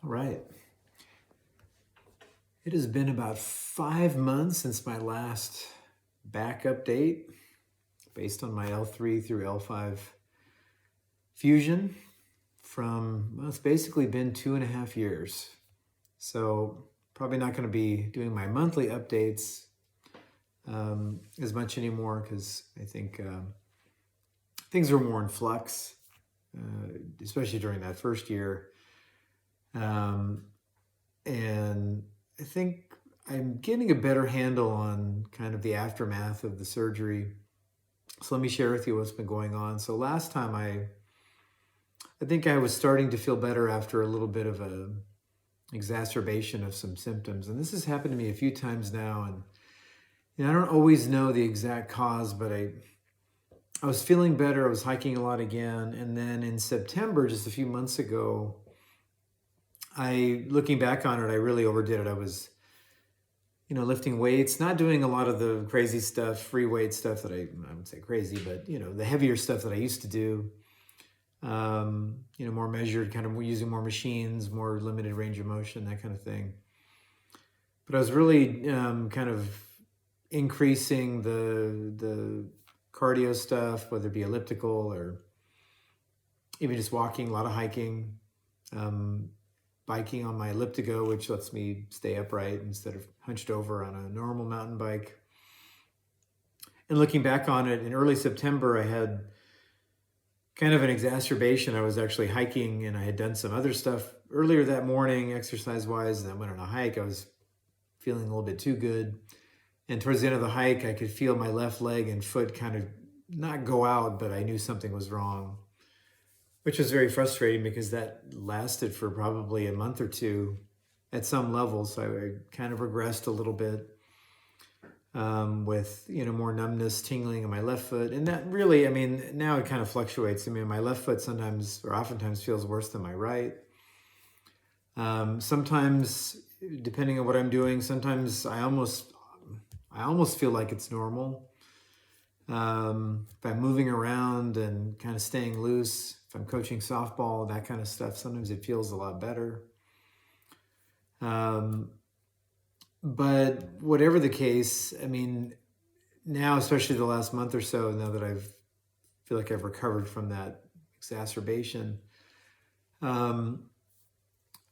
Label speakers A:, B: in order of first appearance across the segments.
A: All right. It has been about 5 months since my last back update based on my L3 through L5 fusion well, it's basically been 2.5 years. So probably not going to be doing my monthly updates as much anymore because I think things are more in flux, especially during that first year. And I think I'm getting a better handle on kind of the aftermath of the surgery. So let me share with you what's been going on. So last time I think I was starting to feel better after a little bit of a exacerbation of some symptoms. And this has happened to me a few times now. And I don't always know the exact cause, but I was feeling better. I was hiking a lot again. And then in September, just a few months ago, looking back on it, I really overdid it. I was, lifting weights, not doing a lot of the crazy stuff, free weight stuff that I would say crazy, but, the heavier stuff that I used to do, more measured, kind of using more machines, more limited range of motion, that kind of thing. But I was really kind of increasing the cardio stuff, whether it be elliptical or even just walking, a lot of hiking, biking on my elliptigo, which lets me stay upright instead of hunched over on a normal mountain bike. And looking back on it, in early September, I had kind of an exacerbation. I was actually hiking and I had done some other stuff earlier that morning, exercise-wise, and I went on a hike. I was feeling a little bit too good. And towards the end of the hike, I could feel my left leg and foot kind of not go out, but I knew something was wrong, which was very frustrating because that lasted for probably a month or two at some level. So I kind of regressed a little bit with, more numbness, tingling in my left foot. And that really, now it kind of fluctuates. My left foot sometimes or oftentimes feels worse than my right. Sometimes, depending on what I'm doing, sometimes I almost feel like it's normal. If I'm moving around and kind of staying loose, if I'm coaching softball, that kind of stuff, sometimes it feels a lot better. But whatever the case, now, especially the last month or so, now that I feel like I've recovered from that exacerbation, I've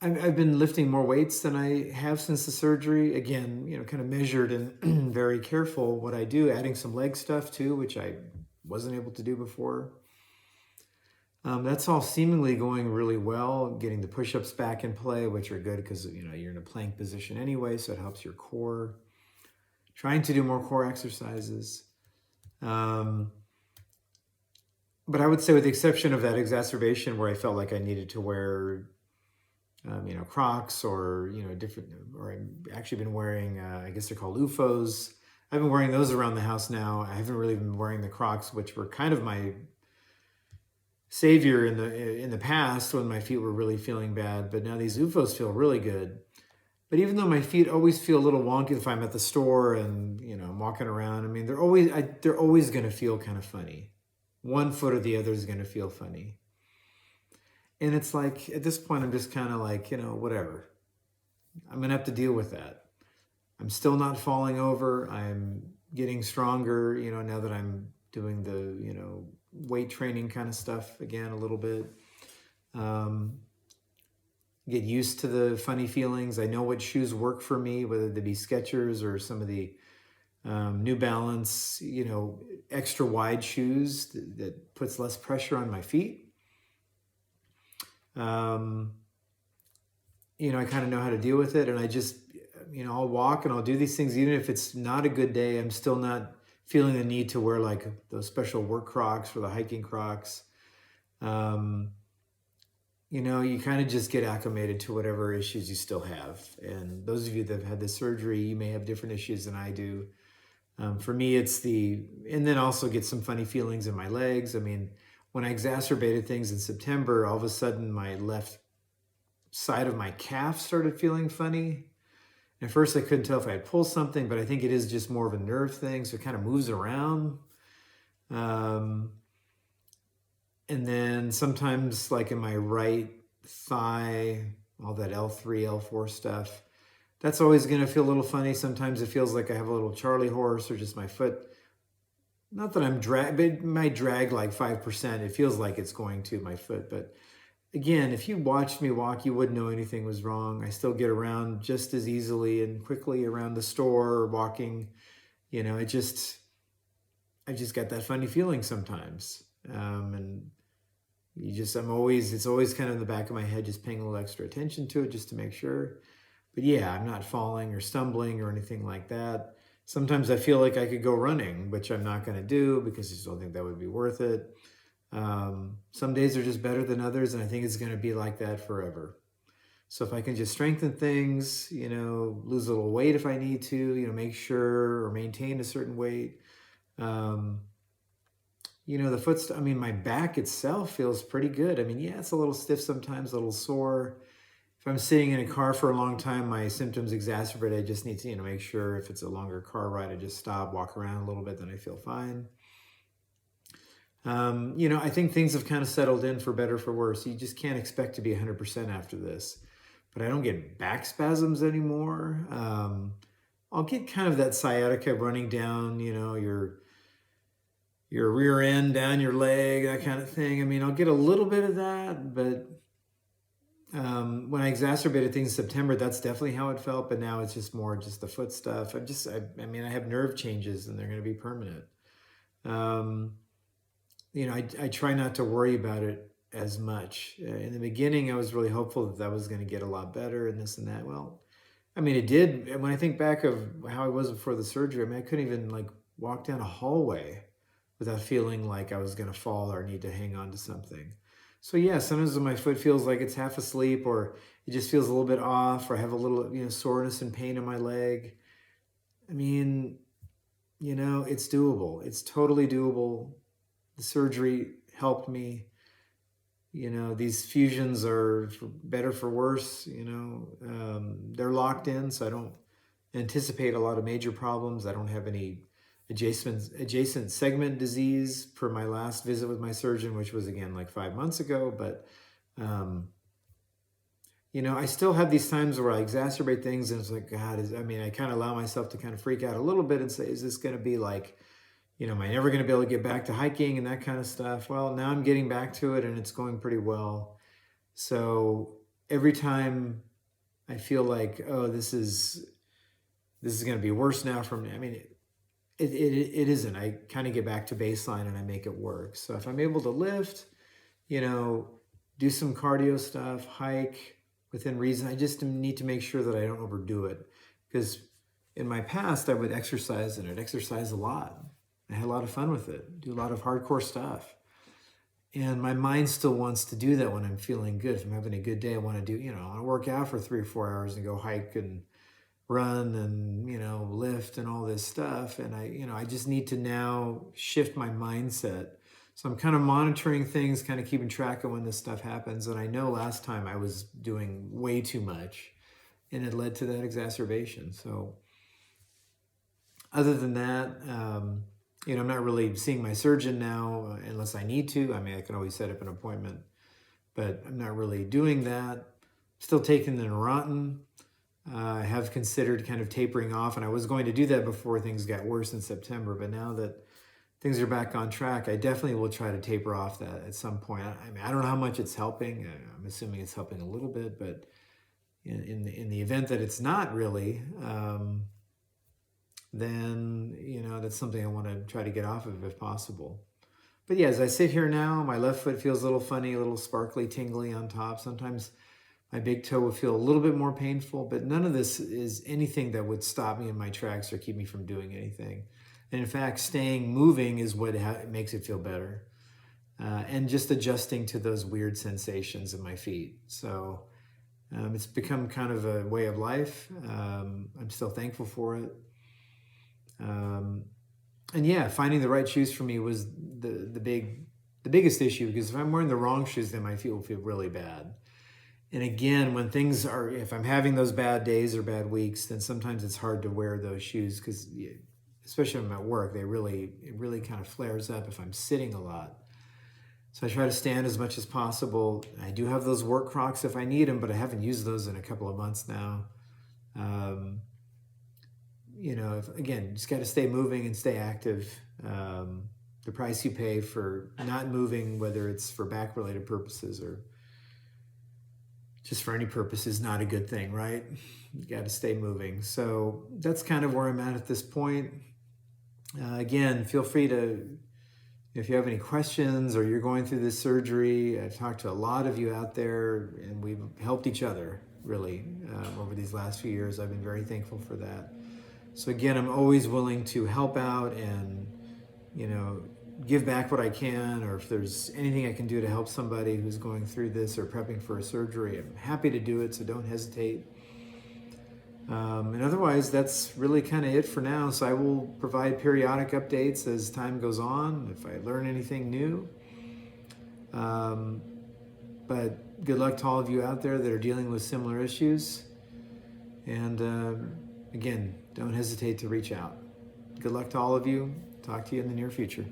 A: been lifting more weights than I have since the surgery. Again, kind of measured and very careful what I do, adding some leg stuff too, which I wasn't able to do before. That's all seemingly going really well, getting the push-ups back in play, which are good because, you're in a plank position anyway, so it helps your core. Trying to do more core exercises. But I would say with the exception of that exacerbation where I felt like I needed to wear Crocs or, different, or I've actually been wearing, I guess they're called UFOs. I've been wearing those around the house now. I haven't really been wearing the Crocs, which were kind of my savior in the past when my feet were really feeling bad. But now these UFOs feel really good. But even though my feet always feel a little wonky if I'm at the store and, I'm walking around, they're always going to feel kind of funny. One foot or the other is going to feel funny. And it's like, at this point, I'm just kind of like, whatever. I'm going to have to deal with that. I'm still not falling over. I'm getting stronger, now that I'm doing the, weight training kind of stuff again a little bit. Get used to the funny feelings. I know what shoes work for me, whether they be Skechers or some of the New Balance, extra wide shoes that puts less pressure on my feet. I kind of know how to deal with it, and I just, I'll walk and I'll do these things. Even if it's not a good day, I'm still not feeling the need to wear like those special work Crocs or the hiking Crocs. You kind of just get acclimated to whatever issues you still have. And those of you that have had the surgery, you may have different issues than I do. For me, it's and then also get some funny feelings in my legs. When I exacerbated things in September, all of a sudden my left side of my calf started feeling funny. At first I couldn't tell if I had pulled something, but I think it is just more of a nerve thing. So it kind of moves around. And then sometimes like in my right thigh, all that L3, L4 stuff. That's always going to feel a little funny. Sometimes it feels like I have a little Charlie horse or just my foot. Not that I'm but it might drag like 5%. It feels like it's going to my foot. But again, if you watched me walk, you wouldn't know anything was wrong. I still get around just as easily and quickly around the store or walking. I've just got that funny feeling sometimes. And it's always kind of in the back of my head, just paying a little extra attention to it just to make sure. But yeah, I'm not falling or stumbling or anything like that. Sometimes I feel like I could go running, which I'm not going to do because I just don't think that would be worth it. Some days are just better than others, and I think it's going to be like that forever. So if I can just strengthen things, lose a little weight if I need to, make sure or maintain a certain weight. The my back itself feels pretty good. Yeah, it's a little stiff sometimes, a little sore. If I'm sitting in a car for a long time, my symptoms exacerbate. I just need to, make sure if it's a longer car ride, I just stop, walk around a little bit, then I feel fine. I think things have kind of settled in for better, for worse. You just can't expect to be 100% after this. But I don't get back spasms anymore. I'll get kind of that sciatica running down, your rear end, down your leg, that kind of thing. I'll get a little bit of that, but when I exacerbated things in September, that's definitely how it felt. But now it's just more just the foot stuff. I have nerve changes and they're going to be permanent. I try not to worry about it as much. In the beginning, I was really hopeful that was going to get a lot better and this and that. Well, it did. When I think back of how I was before the surgery, I couldn't even walk down a hallway without feeling like I was going to fall or need to hang on to something. So yeah, sometimes when my foot feels like it's half asleep or it just feels a little bit off or I have a little, soreness and pain in my leg. It's doable. It's totally doable. The surgery helped me. These fusions are for better, for worse. They're locked in, so I don't anticipate a lot of major problems. I don't have any adjacent segment disease per my last visit with my surgeon, which was again like 5 months ago. But I still have these times where I exacerbate things, and it's like, God, I kind of allow myself to kind of freak out a little bit and say, is this going to be like, am I never going to be able to get back to hiking and that kind of stuff? Well, now I'm getting back to it and it's going pretty well. So every time I feel like, oh, this is going to be worse now from me. It isn't. I kind of get back to baseline and I make it work. So if I'm able to lift, do some cardio stuff, hike within reason, I just need to make sure that I don't overdo it. Because in my past, I would exercise and I'd exercise a lot. I had a lot of fun with it, do a lot of hardcore stuff. And my mind still wants to do that when I'm feeling good. If I'm having a good day, I want to do, I want to work out for 3 or 4 hours and go hike and run and, lift and all this stuff. And I just need to now shift my mindset. So I'm kind of monitoring things, kind of keeping track of when this stuff happens. And I know last time I was doing way too much and it led to that exacerbation. So other than that, I'm not really seeing my surgeon now unless I need to. I can always set up an appointment, but I'm not really doing that. Still taking the Neurontin. I have considered kind of tapering off, and I was going to do that before things got worse in September, but now that things are back on track, I definitely will try to taper off that at some point. I don't know how much it's helping. I'm assuming it's helping a little bit, but in the event that it's not really, then, that's something I want to try to get off of if possible. But yeah, as I sit here now, my left foot feels a little funny, a little sparkly, tingly on top. Sometimes my big toe would feel a little bit more painful, but none of this is anything that would stop me in my tracks or keep me from doing anything. And in fact, staying moving is what makes it feel better. And just adjusting to those weird sensations in my feet. So it's become kind of a way of life. I'm still thankful for it. And yeah, finding the right shoes for me was the biggest issue, because if I'm wearing the wrong shoes, then my feet will feel really bad. And again, if I'm having those bad days or bad weeks, then sometimes it's hard to wear those shoes, because especially when I'm at work, it really kind of flares up if I'm sitting a lot. So I try to stand as much as possible. I do have those work Crocs if I need them, but I haven't used those in a couple of months now. Again, just got to stay moving and stay active. The price you pay for not moving, whether it's for back-related purposes or just for any purpose, is not a good thing, right? You got to stay moving. So that's kind of where I'm at this point. Again, feel free to, if you have any questions or you're going through this surgery. I've talked to a lot of you out there, and we've helped each other really over these last few years. I've been very thankful for that. So again, I'm always willing to help out and, give back what I can, or if there's anything I can do to help somebody who's going through this or prepping for a surgery, I'm happy to do it, so don't hesitate. And otherwise, that's really kind of it for now. So I will provide periodic updates as time goes on, if I learn anything new. But good luck to all of you out there that are dealing with similar issues. And again, don't hesitate to reach out. Good luck to all of you. Talk to you in the near future.